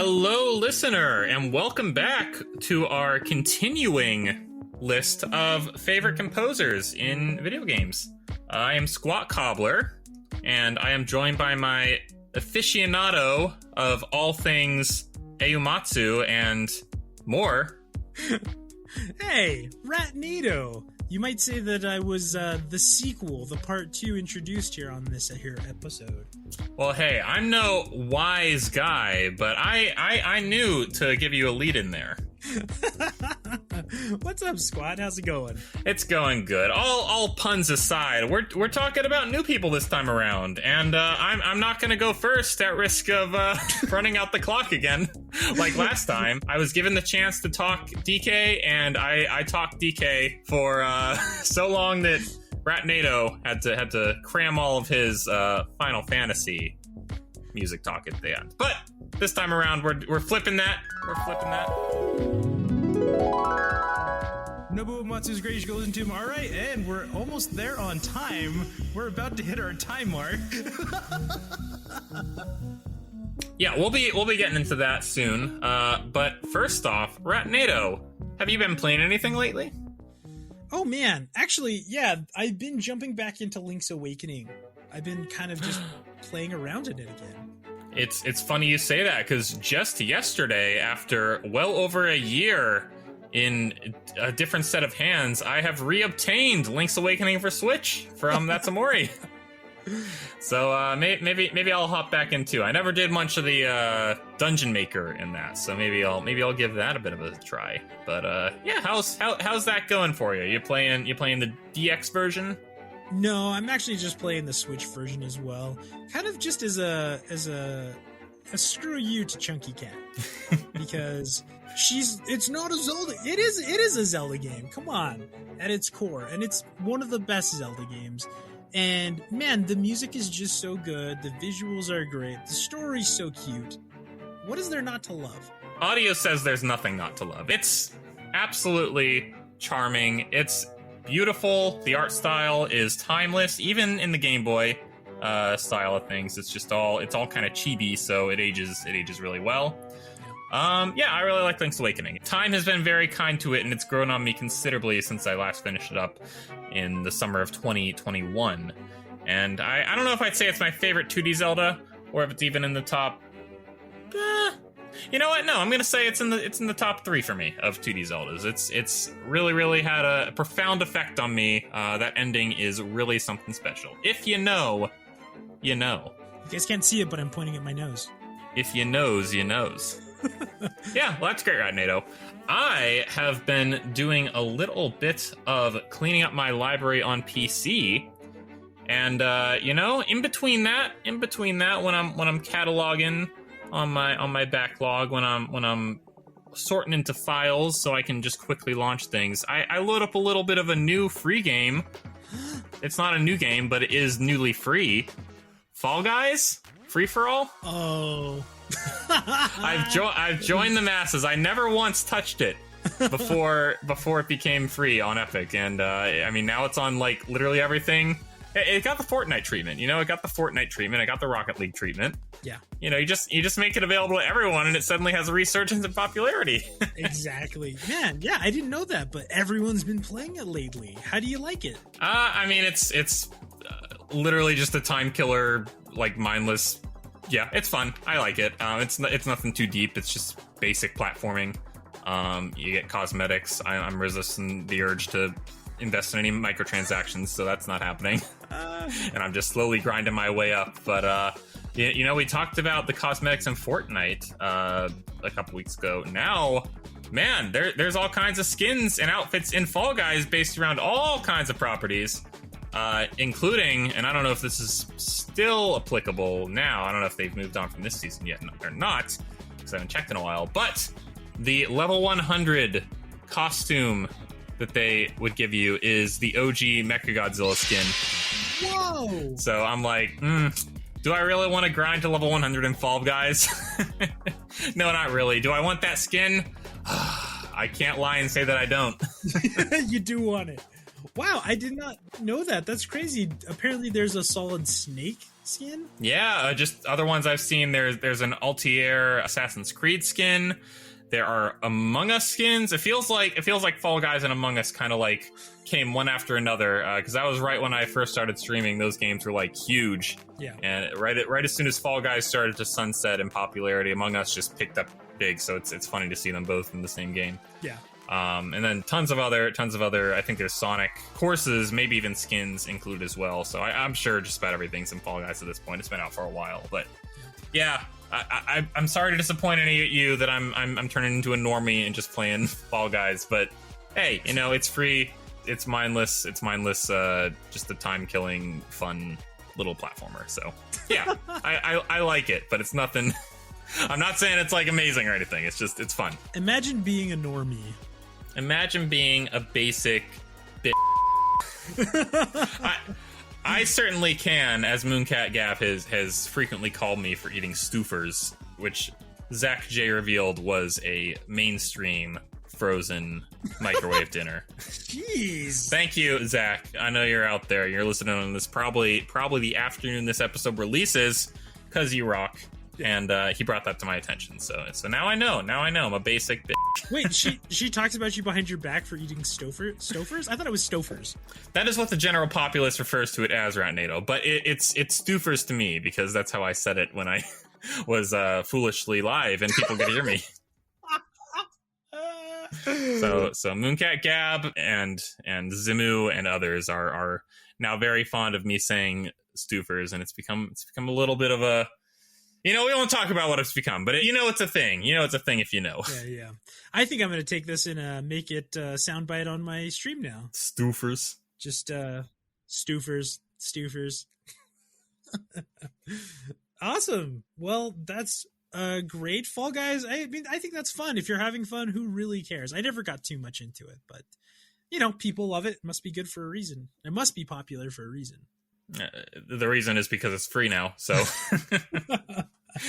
Hello, listener, and welcome back to our continuing list of favorite composers in video games. I am Squat Cobbler, and I am joined by my aficionado of all things Eumatsu and more. Hey, Ratnado! You might say that I was the sequel, the part 2 introduced here on this here episode. Well, hey, I'm no wise guy, but I knew to give you a lead in there. What's up, Squad? How's it going? It's going good. All puns aside, we're talking about new people this time around, and I'm not gonna go first at risk of running out the clock again, like last time. I was given the chance to talk DK, and I talked DK for so long that Ratnado had to cram all of his Final Fantasy music talk at the end. But this time around, we're flipping that. We're flipping that. Nobuo Matsu's Great goes into him. All right, and we're almost there on time. We're about to hit our time mark. Yeah, we'll be getting into that soon. But first off, Ratnado, have you been playing anything lately? Oh man, actually, yeah, I've been jumping back into Link's Awakening. I've been kind of just playing around in it again. It's funny you say that, because just yesterday, after well over a year in a different set of hands, I have reobtained Link's Awakening for Switch from Natsumori. So maybe I'll hop back into. I never did much of the Dungeon Maker in that, so maybe I'll give that a bit of a try. But yeah, how's that going for you? You playing the DX version? No, I'm actually just playing the Switch version as well. Kind of just as a screw you to Chunky Cat, because it's not a Zelda. It is a Zelda game. Come on, at its core, and it's one of the best Zelda games. And man, the music is just so good. The visuals are great. The story's so cute. What is there not to love? Audio says there's nothing not to love. It's absolutely charming. It's beautiful. The art style is timeless, even in the Game Boy style of things. It's all kind of chibi, so it ages really well. Yeah, I really like Link's Awakening. Time has been very kind to it, and it's grown on me considerably since I last finished it up in the summer of 2021. And I don't know if I'd say it's my favorite 2D Zelda, or if it's even in the top. You know what? No, I'm gonna say it's in the top 3 for me of 2D Zeldas. It's really had a profound effect on me. That ending is really something special. If you know, you know. You guys can't see it, but I'm pointing at my nose. If you knows, you knows. Yeah, well, that's great, Ratnado. I have been doing a little bit of cleaning up my library on PC, and in between that, when I'm cataloging on my backlog, when I'm sorting into files so I can just quickly launch things, I load up a little bit of a new free game. It's not a new game, but it is newly free. Fall Guys? Free for all? Oh. I've joined the masses. I never once touched it before it became free on Epic, and I mean, now it's on like literally everything. It got the Fortnite treatment, it got the Fortnite treatment, it got the Rocket League treatment. Yeah. You just make it available to everyone, and it suddenly has a resurgence in popularity. Exactly. Man, yeah, I didn't know that, but everyone's been playing it lately. How do you like it? I mean, it's literally just a time killer, like mindless. Yeah, it's fun. I like it. It's nothing too deep. It's just basic platforming. You get cosmetics. I'm resisting the urge to invest in any microtransactions, so that's not happening. And I'm just slowly grinding my way up. But we talked about the cosmetics in Fortnite a couple weeks ago. Now, man, there's all kinds of skins and outfits in Fall Guys based around all kinds of properties. Including, and I don't know if this is still applicable now, I don't know if they've moved on from this season yet or not, because I haven't checked in a while, but the level 100 costume that they would give you is the OG Mechagodzilla skin. Whoa! So I'm like, do I really want to grind to level 100 in Fall Guys? No, not really. Do I want that skin? I can't lie and say that I don't. You do want it. Wow, I did not know that. That's crazy. Apparently, there's a solid snake skin. Yeah, just other ones I've seen. There's an Altair Assassin's Creed skin. There are Among Us skins. It feels like Fall Guys and Among Us kind of like came one after another, because that was right when I first started streaming. Those games were like huge. Yeah. And right as soon as Fall Guys started to sunset in popularity, Among Us just picked up big. So it's funny to see them both in the same game. Yeah. And then tons of other. I think there's Sonic courses, maybe even skins included as well. So I'm sure just about everything's in Fall Guys at this point. It's been out for a while, but yeah. I'm sorry to disappoint any of you that I'm turning into a normie and just playing Fall Guys, but hey, it's free, it's mindless, just a time-killing, fun little platformer. So yeah, I like it, but it's nothing. I'm not saying it's like amazing or anything. It's fun. Imagine being a normie. Imagine being a basic bitch. I certainly can, as Mooncat Gap has frequently called me for eating stoofers, which Zach J revealed was a mainstream frozen microwave dinner. Jeez. Thank you, Zach. I know you're out there. You're listening on this probably the afternoon this episode releases, because you rock. Yeah. And he brought that to my attention. So now I know. I'm a basic bitch. Wait, she talks about you behind your back for eating stofers? I thought it was stofers. That is what the general populace refers to it as, Ratnado. But it's stoofers to me, because that's how I said it when I was foolishly live and people could hear me. So Mooncat Gab and Zimu and others are now very fond of me saying stoofers, and it's become a little bit of a. We won't talk about what it's become, but it's a thing. It's a thing if you know. Yeah. I think I'm going to take this and make it soundbite on my stream now. Stoofers. Just stoofers. Awesome. Well, that's great. Fall Guys, I think that's fun. If you're having fun, who really cares? I never got too much into it, but, people love it. It must be good for a reason. It must be popular for a reason. The reason is because it's free now. So,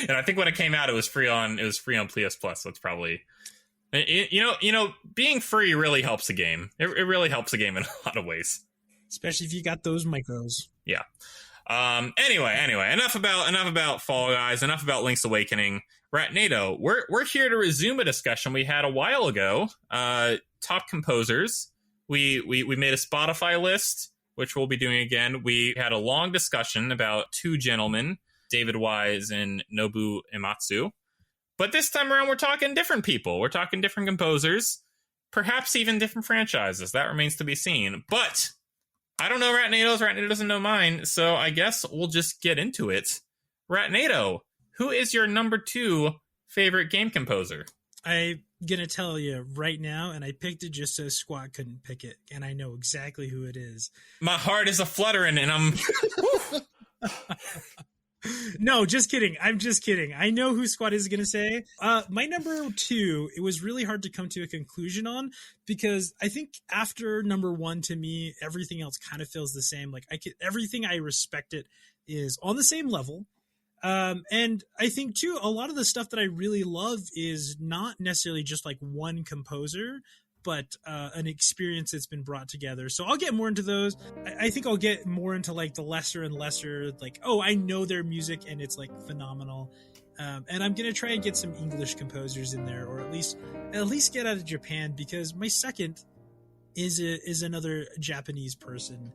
and I think when it came out, it was free on PS Plus. So it's probably, being free really helps the game. It really helps the game in a lot of ways, especially if you got those micros. Yeah. Anyway, enough about Fall Guys. Enough about Link's Awakening. Ratnado, we're here to resume a discussion we had a while ago. Top composers. We made a Spotify list, which we'll be doing again. We had a long discussion about two gentlemen, David Wise and Nobu Ematsu. But this time around, we're talking different people. We're talking different composers, perhaps even different franchises. That remains to be seen. But I don't know Ratnado's. Ratnado doesn't know mine, so I guess we'll just get into it. Ratnado, who is your number 2 favorite game composer? I'm going to tell you right now, and I picked it just so Squat couldn't pick it, and I know exactly who it is. My heart is a-fluttering, and I'm... No, just kidding. I'm just kidding. I know who Squat is going to say. My number 2, it was really hard to come to a conclusion on, because I think after number 1, to me, everything else kind of feels the same. Like, everything I respect it is on the same level. And I think too, a lot of the stuff that I really love is not necessarily just like one composer, but an experience that's been brought together. So I'll get more into those. I think I'll get more into like the lesser and lesser, like, oh, I know their music and it's like phenomenal. And I'm going to try and get some English composers in there, or at least get out of Japan, because my second is another Japanese person.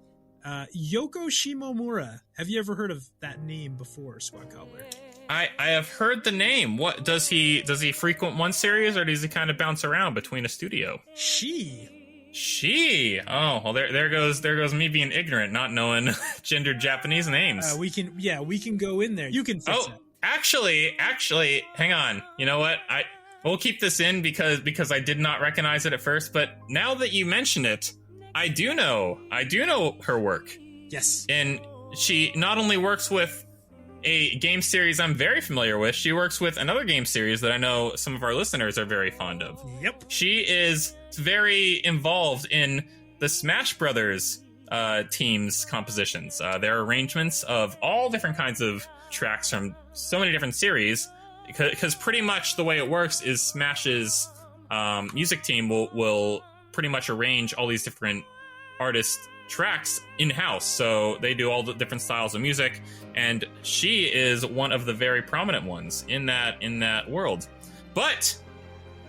Yoko Shimomura. Have you ever heard of that name before, Squad Cobbler? I have heard the name. What does he frequent one series, or does he kind of bounce around between a studio? She. Oh, well, there goes me being ignorant, not knowing gendered Japanese names. We can go in there. You can fix it. Actually, hang on. You know what? We'll keep this in because I did not recognize it at first, but now that you mention it, I do know her work. Yes. And she not only works with a game series I'm very familiar with, she works with another game series that I know some of our listeners are very fond of. Yep. She is very involved in the Smash Brothers team's compositions. Their arrangements of all different kinds of tracks from so many different series, because pretty much the way it works is Smash's music team will pretty much arrange all these different artist tracks in-house, so they do all the different styles of music, and she is one of the very prominent ones in that world. But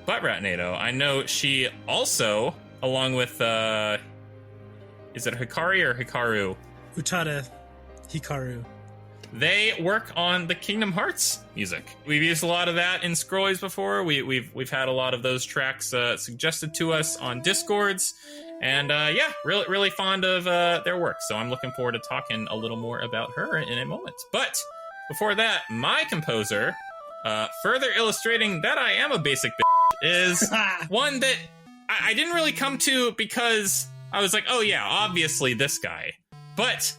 Ratnado, I know she also, along with is it Hikari or Hikaru? Utada Hikaru. They work on the Kingdom Hearts music. We've used a lot of that in Scrollies before. We've had a lot of those tracks suggested to us on Discords, and yeah, really fond of their work. So I'm looking forward to talking a little more about her in a moment. But before that, my composer, further illustrating that I am a basic bitch, is one that I didn't really come to because I was like, oh yeah, obviously this guy, but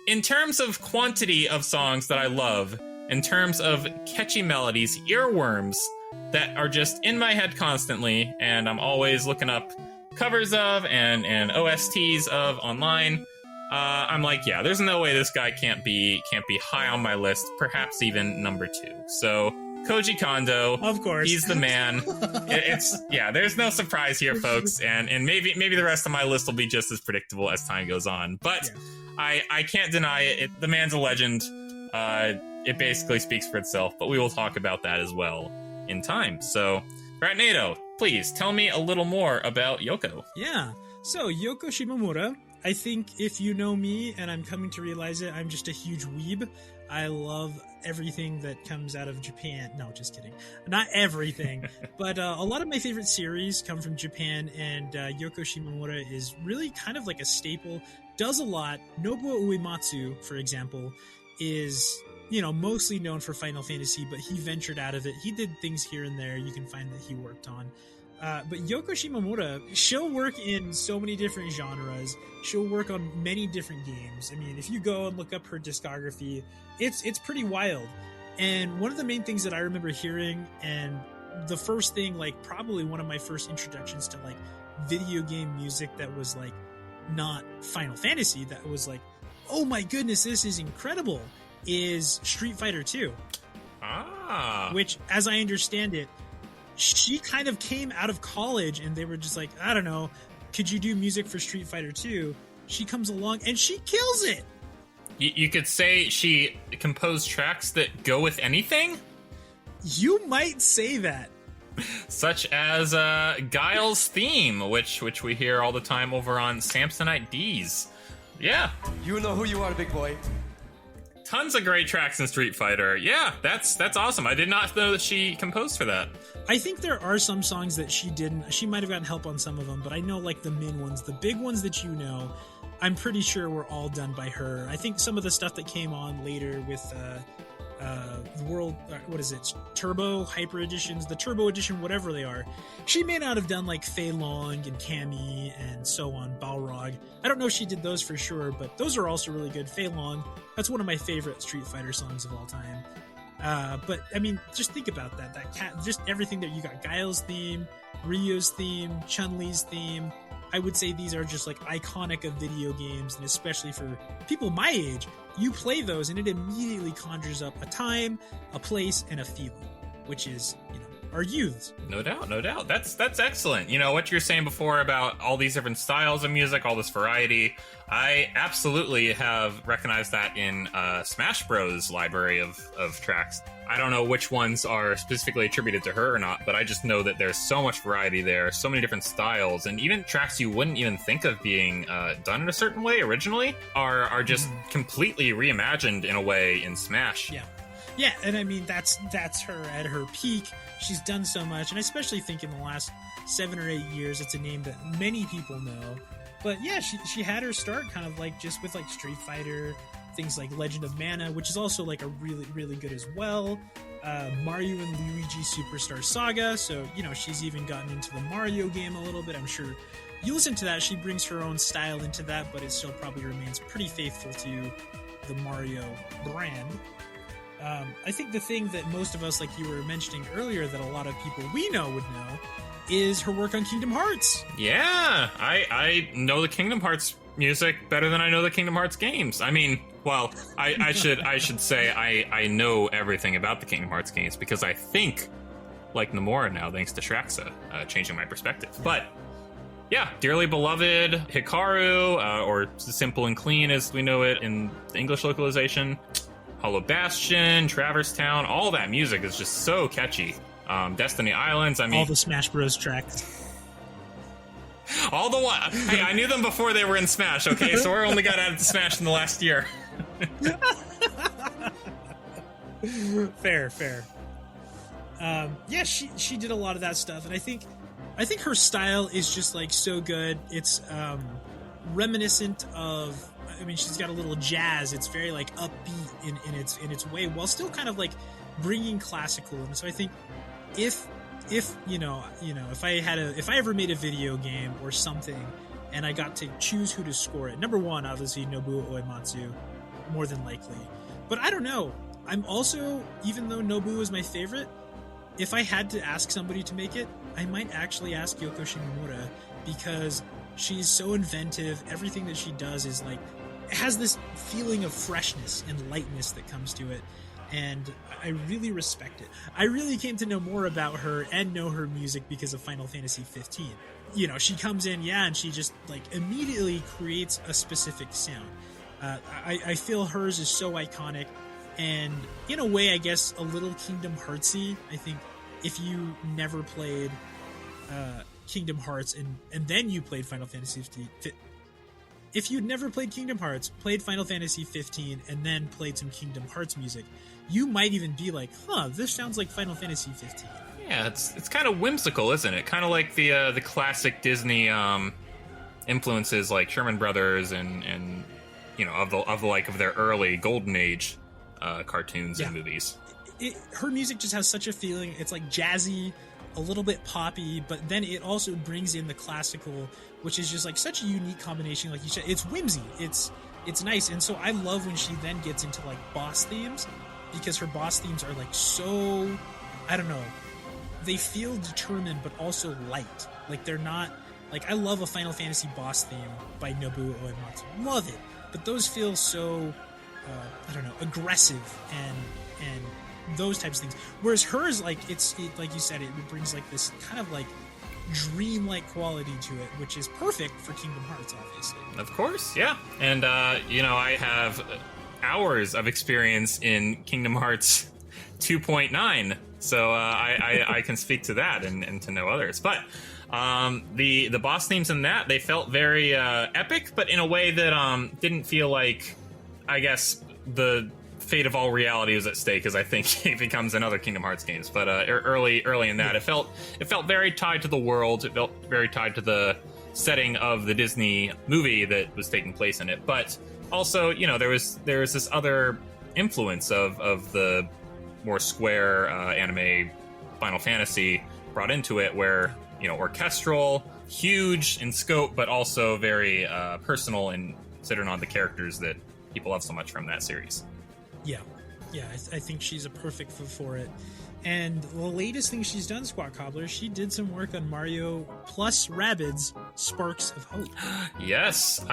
in terms of quantity of songs that I love, in terms of catchy melodies, earworms that are just in my head constantly, and I'm always looking up covers of and OSTs of online, I'm like, yeah, there's no way this guy can't be high on my list, perhaps even number 2. So Koji Kondo, of course, he's the man. There's no surprise here, folks, and maybe the rest of my list will be just as predictable as time goes on, but. Yeah. I can't deny it. The man's a legend. It basically speaks for itself, but we will talk about that as well in time. So, Ratnado, please tell me a little more about Yoko. Yeah. So, Yoko Shimomura, I think if you know me, and I'm coming to realize it, I'm just a huge weeb. I love everything that comes out of Japan. No, just kidding. Not everything, but a lot of my favorite series come from Japan, and Yoko Shimomura is really kind of like a staple. Does a lot. Nobuo Uematsu, for example, is, mostly known for Final Fantasy, but he ventured out of it. He did things here and there you can find that he worked on. But Yoko Shimomura, she'll work in so many different genres. She'll work on many different games. I mean, if you go and look up her discography, it's pretty wild. And one of the main things that I remember hearing, and the first thing, like probably one of my first introductions to like video game music that was like not Final Fantasy, that was like, oh my goodness, this is incredible, is Street Fighter 2. Which, as I understand it, she kind of came out of college and they were just like, I don't know, could you do music for Street Fighter 2? She comes along and she kills it. You could say she composed tracks that go with anything? You might say that. Such as Guile's theme, which we hear all the time over on Samsonite D's. Yeah. You know who you are, big boy. Tons of great tracks in Street Fighter. Yeah, that's awesome. I did not know that she composed for that. I think there are some songs that she didn't. She might have gotten help on some of them, but I know like the main ones, the big ones that you know, I'm pretty sure were all done by her. I think some of the stuff that came on later with the World, what is it, Turbo Hyper Editions, the Turbo Edition, whatever they are, she may not have done like Fei Long and Cammy and so on, Balrog. I don't know if she did those for sure, but those are also really good. Fei Long, that's one of my favorite Street Fighter songs of all time. But I mean, just think about that cat, just everything that you got. Guile's theme, Ryu's theme, Chun-Li's theme. I would say these are just like iconic of video games, and especially for people my age, you play those and it immediately conjures up a time, a place, and a feeling, which is, our youths. No doubt. That's excellent. What you're saying before about all these different styles of music, all this variety, I absolutely have recognized that in Smash Bros. Library of tracks. I don't know which ones are specifically attributed to her or not, but I just know that there's so much variety there, so many different styles, and even tracks you wouldn't even think of being done in a certain way originally are just completely reimagined in a way in Smash. Yeah, and I mean, that's her at her peak. She's done so much, and I especially think in the last 7 or 8 years, it's a name that many people know. But yeah, she had her start kind of like just with like Street Fighter, things like Legend of Mana, which is also like a really, really good as well. Mario and Luigi Superstar Saga, so, she's even gotten into the Mario game a little bit. I'm sure you listen to that, she brings her own style into that, but it still probably remains pretty faithful to the Mario brand. I think the thing that most of us, like you were mentioning earlier, that a lot of people we know would know, is her work on Kingdom Hearts. Yeah, I know the Kingdom Hearts music better than I know the Kingdom Hearts games. I mean, well, I should say I know everything about the Kingdom Hearts games because I think like Nomura now, thanks to Shraxa, changing my perspective. But Yeah, Dearly Beloved, Hikaru, or Simple and Clean as we know it in the English localization, Hollow Bastion, Traverse Town, all that music is just so catchy. Destiny Islands, I mean... all the Smash Bros. Tracks. All the one. Hey, I knew them before they were in Smash, okay? So we only got added to Smash in the last year. Fair. Yeah, she did a lot of that stuff, and I think her style is just like so good. It's reminiscent of, I mean, she's got a little jazz. It's very like upbeat in its way, while still kind of like bringing classical. And so I think if you know if I ever made a video game or something and I got to choose who to score it, number one, obviously Nobuo Uematsu, more than likely. But I don't know. I'm also, even though Nobuo is my favorite, if I had to ask somebody to make it, I might actually ask Yoko Shimomura, because she's so inventive. Everything that she does is like, it has this feeling of freshness and lightness that comes to it, and I really respect it. I really came to know more about her and know her music because of Final Fantasy 15. You know, she comes in, and she just like immediately creates a specific sound. I feel hers is so iconic, and in a way, I guess, a little Kingdom Heartsy. I think if you never played Kingdom Hearts and then you played Final Fantasy 15, if you'd never played Kingdom Hearts, played Final Fantasy 15, and then played some Kingdom Hearts music, you might even be like, huh, this sounds like Final Fantasy 15. Yeah, it's kind of whimsical, isn't it? Kind of like the classic Disney influences, like Sherman Brothers and you know, of their early Golden Age cartoons and movies. Her music just has such a feeling. It's like jazzy, a little bit poppy, but then it also brings in the classical, which is just like such a unique combination. Like you said, it's whimsy. It's nice. And so I love when she then gets into like boss themes, because her boss themes are like so, I don't know, they feel determined but also light. Like they're not, like I love a Final Fantasy boss theme by Nobuo Uematsu. Love it. But those feel so, I don't know, aggressive and those types of things. Whereas hers, like like you said, it brings like this kind of like dreamlike quality to it, which is perfect for Kingdom Hearts, obviously. Of course, yeah. And you know, I have hours of experience in Kingdom Hearts 2.9, so I can speak to that and to know others. But the boss themes in that, they felt very epic, but in a way that didn't feel like, I guess, the fate of all reality was at stake, as I think it becomes in other Kingdom Hearts games. But early in that, it felt very tied to the world. It felt very tied to the setting of the Disney movie that was taking place in it. But also, you know, there was this other influence of the more square anime Final Fantasy brought into it, where, you know, orchestral, huge in scope, but also very personal and centered on the characters that people love so much from that series. Yeah, I think she's a perfect fit for it. And the latest thing she's done, Squat Cobbler, she did some work on Mario plus Rabbids Sparks of Hope. Yes,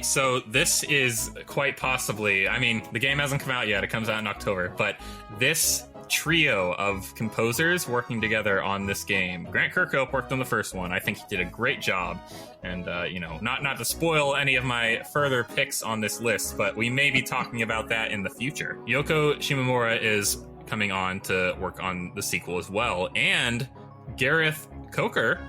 so this is quite possibly, I mean, the game hasn't come out yet, it comes out in October, but this trio of composers working together on this game. Grant Kirkhope worked on the first one. I think he did a great job. And, you know, not to spoil any of my further picks on this list, but we may be talking about that in the future. Yoko Shimomura is coming on to work on the sequel as well. And Gareth Coker,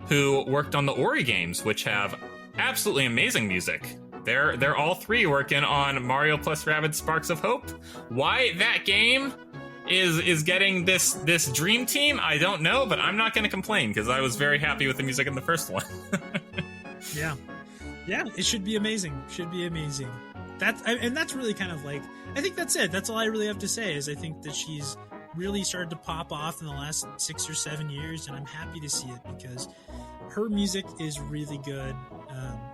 who worked on the Ori games, which have absolutely amazing music. They're all three working on Mario plus Rabbids Sparks of Hope. Why that game is getting this dream team, I don't know, but I'm not going to complain, because I was very happy with the music in the first one. yeah, it should be amazing. That's really kind of like, I think that's it. That's all I really have to say, is I think that she's really started to pop off in the last 6 or 7 years, and I'm happy to see it, because her music is really good.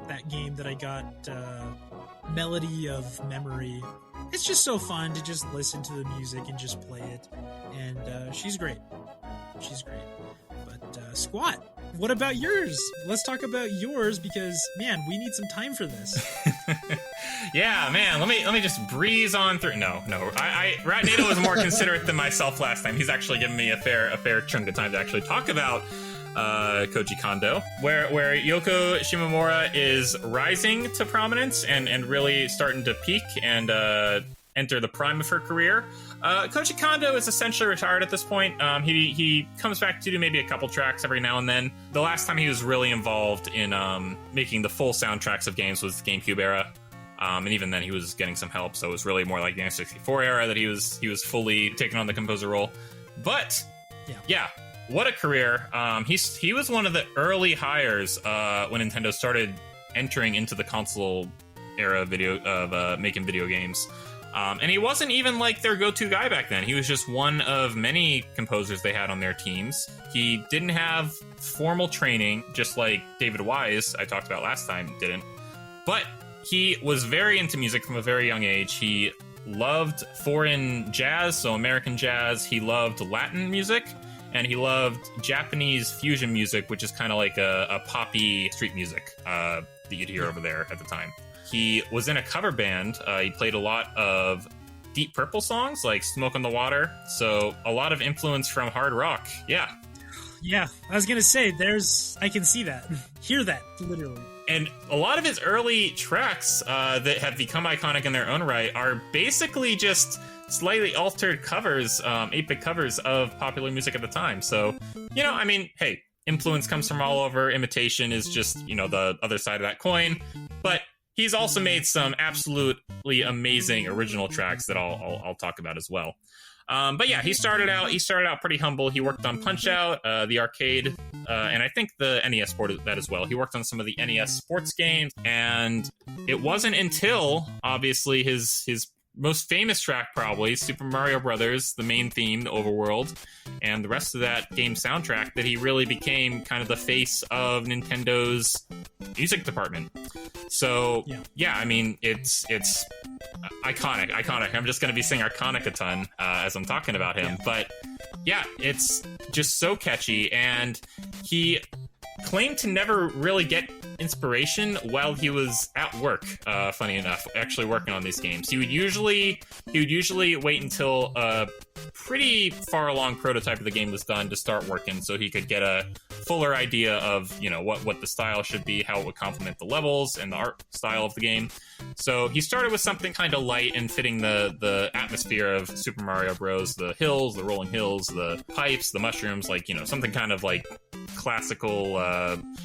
That game that I got, Melody of Memory, it's just so fun to just listen to the music and just play it. And she's great. But Squat, what about yours? Let's talk about yours, because, man, we need some time for this. Yeah, man, let me just breeze on through. No, Rat Nato was more considerate than myself last time. He's actually given me a fair chunk of time to actually talk about Koji Kondo, where Yoko Shimomura is rising to prominence and really starting to peak and enter the prime of her career. Koji Kondo is essentially retired at this point. He comes back to do maybe a couple tracks every now and then. The last time he was really involved in making the full soundtracks of games was the GameCube era. And even then he was getting some help, so it was really more like the N64 era that he was fully taking on the composer role. But yeah, what a career. He was one of the early hires when Nintendo started entering into the console era of making video games. And he wasn't even like their go-to guy back then. He was just one of many composers they had on their teams. He didn't have formal training, just like David Wise, I talked about last time, didn't. But he was very into music from a very young age. He loved foreign jazz, so American jazz. He loved Latin music, and he loved Japanese fusion music, which is kind of like a poppy street music that you'd hear over there at the time. He was in a cover band. He played a lot of Deep Purple songs like Smoke on the Water. So a lot of influence from hard rock. Yeah. Yeah, I was going to say, I can see that. Hear that, literally. And a lot of his early tracks that have become iconic in their own right are basically just slightly altered covers, 8-bit covers of popular music at the time. So, I mean, hey, influence comes from all over. Imitation is just, the other side of that coin. But he's also made some absolutely amazing original tracks that I'll talk about as well. But yeah, he started out pretty humble. He worked on Punch-Out, the arcade, and I think the NES ported that as well. He worked on some of the NES sports games, and it wasn't until obviously his most famous track, probably Super Mario Brothers, the main theme, the overworld, and the rest of that game soundtrack, that he really became kind of the face of Nintendo's music department. So yeah, I mean, it's iconic. I'm just going to be saying iconic a ton as I'm talking about him. But yeah, it's just so catchy, and he claimed to never really get inspiration while he was at work, funny enough, actually working on these games. He would usually wait until a pretty far along prototype of the game was done to start working, so he could get a fuller idea of what the style should be, how it would complement the levels and the art style of the game. So he started with something kind of light and fitting the atmosphere of Super Mario Bros. The hills, the rolling hills, the pipes, the mushrooms, something kind of like classical.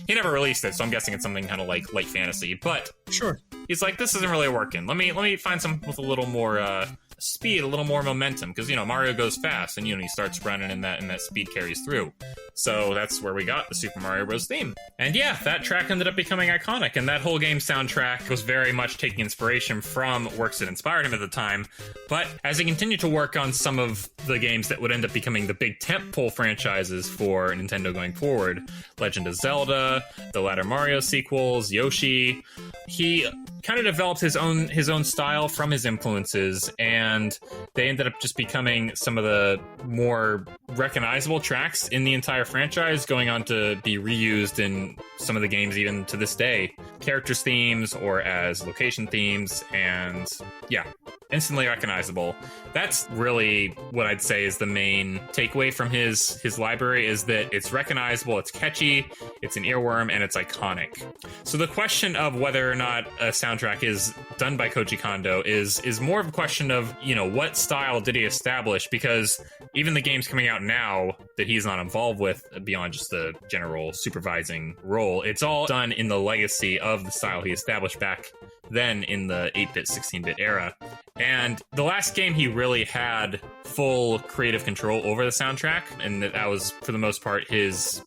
He never released it, so I'm guessing it's something kind of like light fantasy. But sure, he's like, this isn't really working. Let me find something with a little more speed, a little more momentum, because Mario goes fast, and he starts running, and that speed carries through. So that's where we got the Super Mario Bros. Theme. And yeah, that track ended up becoming iconic, and that whole game soundtrack was very much taking inspiration from works that inspired him at the time. But as he continued to work on some of the games that would end up becoming the big tentpole franchises for Nintendo going forward, Legend of Zelda, the latter Mario sequels, Yoshi, he kind of developed his own style from his influences, and they ended up just becoming some of the more recognizable tracks in the entire franchise, going on to be reused in some of the games even to this day, characters themes or as location themes, and yeah, instantly recognizable. That's really what I'd say is the main takeaway from his library, is that it's recognizable, it's catchy, it's an earworm, and it's iconic. So the question of whether or not a soundtrack is done by Koji Kondo is more of a question of, what style did he establish? Because even the games coming out now that he's not involved with, beyond just the general supervising role, it's all done in the legacy of the style he established back then in the 8-bit, 16-bit era. And the last game he really had full creative control over the soundtrack, and that was, for the most part, his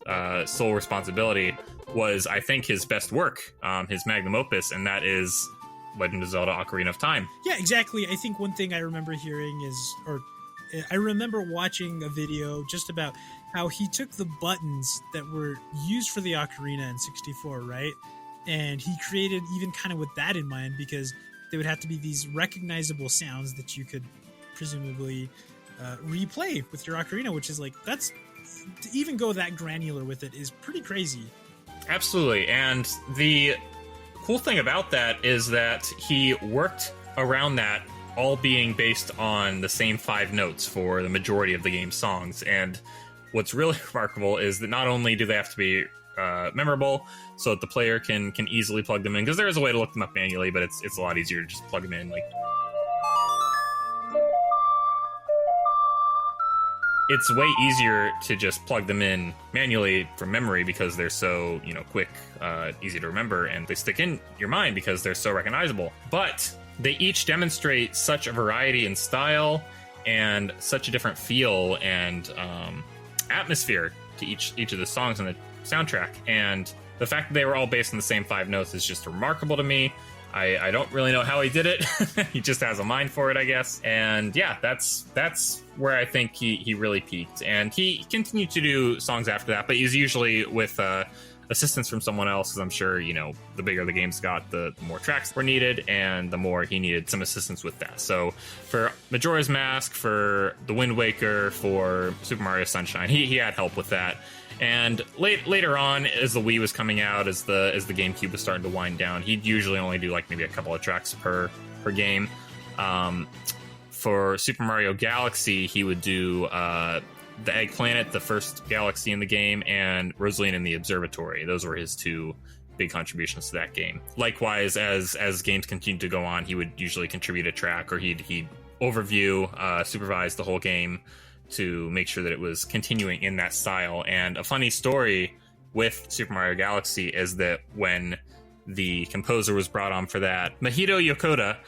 sole responsibility, was, I think, his best work, his magnum opus, and that is Legend of Zelda Ocarina of Time. Yeah, exactly. I think one thing I remember hearing I remember watching a video just about how he took the buttons that were used for the Ocarina in 64, right? And he created even kind of with that in mind, because they would have to be these recognizable sounds that you could presumably replay with your Ocarina, which is to even go that granular with it is pretty crazy. Absolutely. And the cool thing about that is that he worked around that all being based on the same 5 notes for the majority of the game's songs. And what's really remarkable is that not only do they have to be memorable, so that the player can easily plug them in, because there is a way to look them up manually, but it's a lot easier to just plug them in. Like, it's way easier to just plug them in manually from memory because they're so, quick, easy to remember, and they stick in your mind because they're so recognizable. But they each demonstrate such a variety in style and such a different feel and atmosphere to each of the songs on the soundtrack. And the fact that they were all based on the same 5 notes is just remarkable to me. I don't really know how he did it. He just has a mind for it, I guess. And yeah, that's where I think he really peaked. And he continued to do songs after that, but he's usually with assistance from someone else, because I'm sure, the bigger the games got, the more tracks were needed, and the more he needed some assistance with that. So for Majora's Mask, for The Wind Waker, for Super Mario Sunshine, he had help with that. And later on, as the Wii was coming out, as the GameCube was starting to wind down, he'd usually only do like maybe a couple of tracks per game. For Super Mario Galaxy, he would do the Egg Planet, the first galaxy in the game, and Rosalina in the Observatory. Those were his 2 big contributions to that game. Likewise, as games continued to go on, he would usually contribute a track, or he'd overview, supervise the whole game to make sure that it was continuing in that style. And a funny story with Super Mario Galaxy is that when the composer was brought on for that, Mahito Yokoda,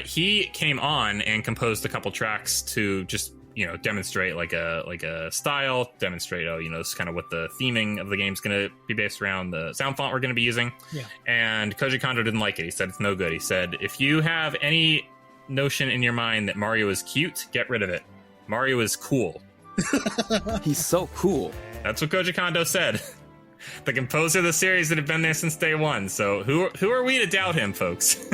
he came on and composed a couple tracks to just demonstrate like a style, demonstrate this is kind of what the theming of the game's going to be based around, the sound font we're going to be using. Yeah. And Koji Kondo didn't like it. He said it's no good. He said, if you have any notion in your mind that Mario is cute, get rid of it. Mario is cool. He's so cool. That's what Koji Kondo said. The composer of the series that had been there since day one. So who are we to doubt him, folks?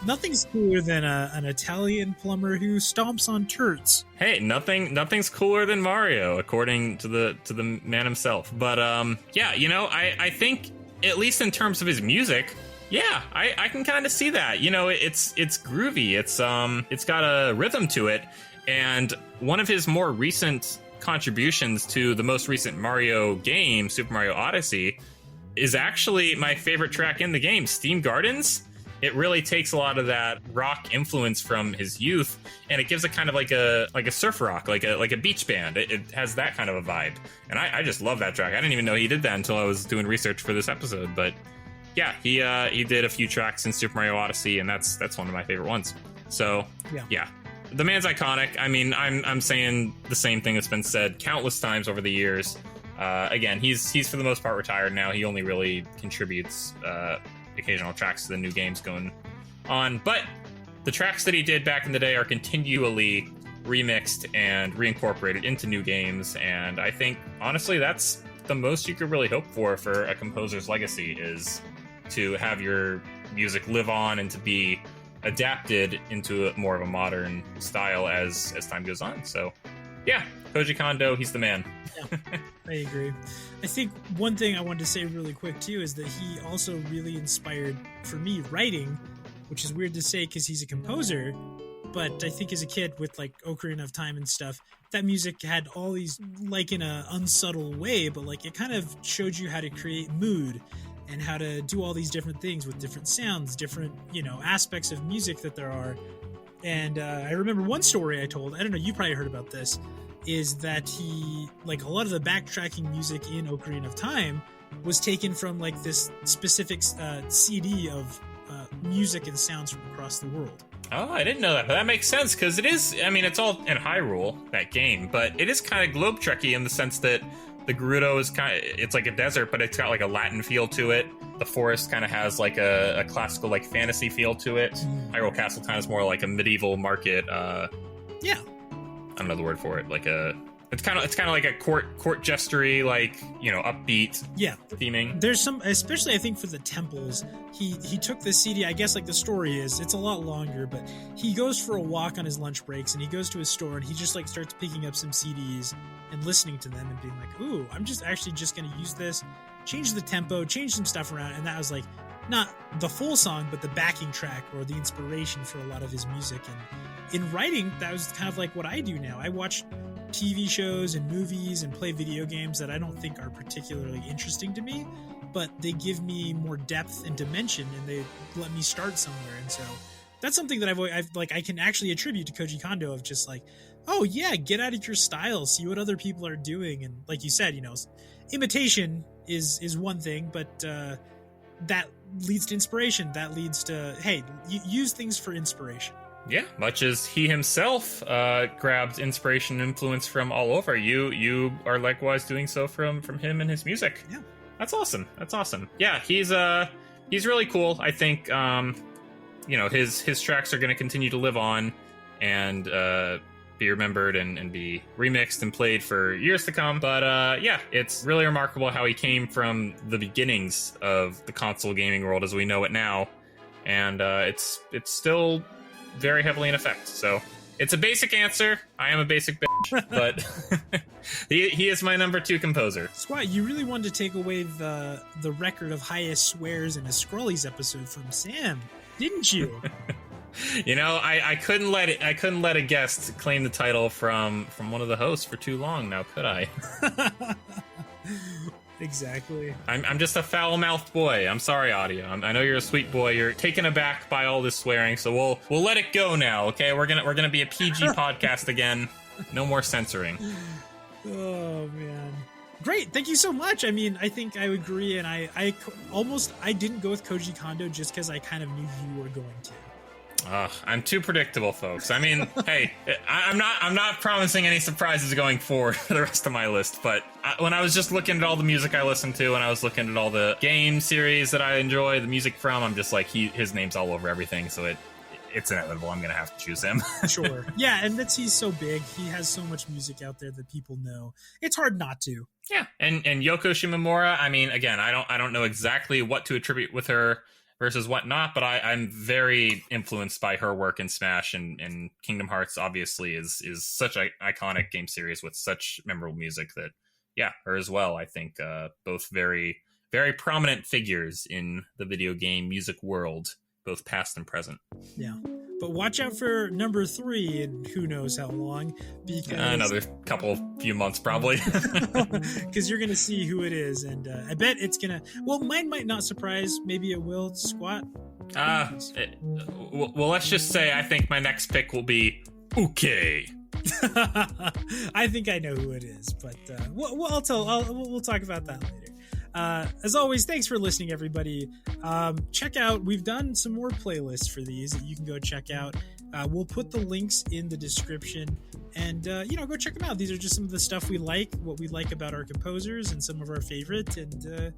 Nothing's cooler than an Italian plumber who stomps on turds. Hey, nothing's cooler than Mario, according to the man himself. But I think, at least in terms of his music, yeah, I can kind of see that. It's groovy. It's got a rhythm to it. And one of his more recent contributions to the most recent Mario game, Super Mario Odyssey, is actually my favorite track in the game, Steam Gardens. It really takes a lot of that rock influence from his youth, and it gives it kind of like a surf rock, like a beach band. It has that kind of a vibe, and I just love that track. I didn't even know he did that until I was doing research for this episode. But yeah, he did a few tracks in Super Mario Odyssey, and that's one of my favorite ones. So yeah. The man's iconic. I mean, I'm saying the same thing that's been said countless times over the years. Again, he's for the most part retired now. He only really contributes occasional tracks to the new games going on. But the tracks that he did back in the day are continually remixed and reincorporated into new games. And I think, honestly, that's the most you could really hope for a composer's legacy, is to have your music live on and to be adapted into more of a modern style as time goes on. So yeah, Koji Kondo, he's the man. Yeah, I agree. I think one thing I wanted to say really quick too is that he also really inspired, for me, writing, which is weird to say because he's a composer, but I think as a kid with like Ocarina of Time and stuff, that music had all these, like in a unsubtle way, but like it kind of showed you how to create mood and how to do all these different things with different sounds, different, aspects of music that there are. And I remember one story I told, I don't know, you probably heard about this, is that he, like a lot of the backtracking music in Ocarina of Time was taken from like this specific CD of music and sounds from across the world. Oh, I didn't know that, but that makes sense, because it is, I mean, it's all in Hyrule, that game, but it is kind of globe trekky in the sense that the Gerudo is it's like a desert, but it's got like a Latin feel to it. The forest kind of has like a classical, like fantasy feel to it. Hyrule Castle Town is more like a medieval market. Yeah. I don't know the word for it. It's kind of like a court gestury, like, upbeat. Yeah. Theming. There's some, especially I think for the temples, he took the CD, I guess like the story is, it's a lot longer, but he goes for a walk on his lunch breaks and he goes to his store and he just like starts picking up some CDs and listening to them and being like, ooh, I'm just going to use this, change the tempo, change some stuff around. And that was like, not the full song, but the backing track or the inspiration for a lot of his music. And in writing, that was kind of like what I do now. I watch TV shows and movies and play video games that I don't think are particularly interesting to me, but they give me more depth and dimension, and they let me start somewhere. And so that's something that I can actually attribute to Koji Kondo, of just like, oh yeah, get out of your style, see what other people are doing. And like you said, imitation is one thing, but that leads to inspiration. That leads to, hey, use things for inspiration. Yeah, much as he himself grabbed inspiration and influence from all over, you are likewise doing so from him and his music. Yeah, that's awesome. Yeah, he's really cool. I think his tracks are going to continue to live on and be remembered and be remixed and played for years to come. But yeah, it's really remarkable how he came from the beginnings of the console gaming world as we know it now, and it's still very heavily in effect. So it's a basic answer. I am a basic bitch, but he is my number 2 composer. Squat, you really wanted to take away the record of highest swears in a Scrollies episode from Sam, didn't you? I couldn't let a guest claim the title from one of the hosts for too long now, could I? Exactly. I'm just a foul-mouthed boy. I'm sorry, audio. I know you're a sweet boy. You're taken aback by all this swearing, so we'll let it go now. Okay, we're gonna be a PG podcast again. No more censoring. Oh man, great! Thank you so much. I mean, I think I agree, and I didn't go with Koji Kondo just because I kind of knew you were going to. I'm too predictable, folks. I mean, hey, I'm not promising any surprises going forward for the rest of my list, but when I was just looking at all the music I listened to, and I was looking at all the game series that I enjoy the music from, I'm just like, his name's all over everything, so it's inevitable. I'm gonna have to choose him. Sure. Yeah, and he's so big. He has so much music out there that people know. It's hard not to. Yeah, and Yoko Shimomura, I mean, again, I don't know exactly what to attribute with her versus whatnot, but I'm very influenced by her work in Smash, and Kingdom Hearts obviously is such an iconic game series with such memorable music that, yeah, her as well. I think both very, very prominent figures in the video game music world, both past and present. Yeah. But watch out for number 3 in who knows how long, because another few months probably, because you're gonna see who it is, and I bet it's gonna. Well, mine might not surprise. Maybe it will. Squat. Well, let's just say I think my next pick will be okay. I think I know who it is, but we'll talk about that later. As always, thanks for listening, everybody. Check out, we've done some more playlists for these that you can go check out. We'll put the links in the description, and go check them out. These are just some of the stuff we like, what we like about our composers, and some of our favorite. And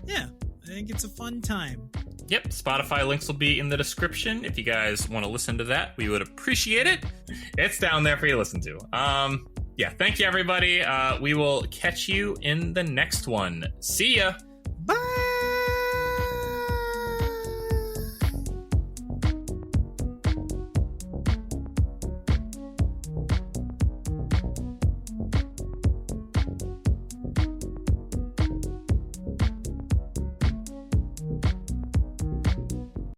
yeah, I think it's a fun time. Yep, Spotify links will be in the description. If you guys want to listen to that, we would appreciate it. It's down there for you to listen to. Yeah, thank you, everybody. We will catch you in the next one. See ya!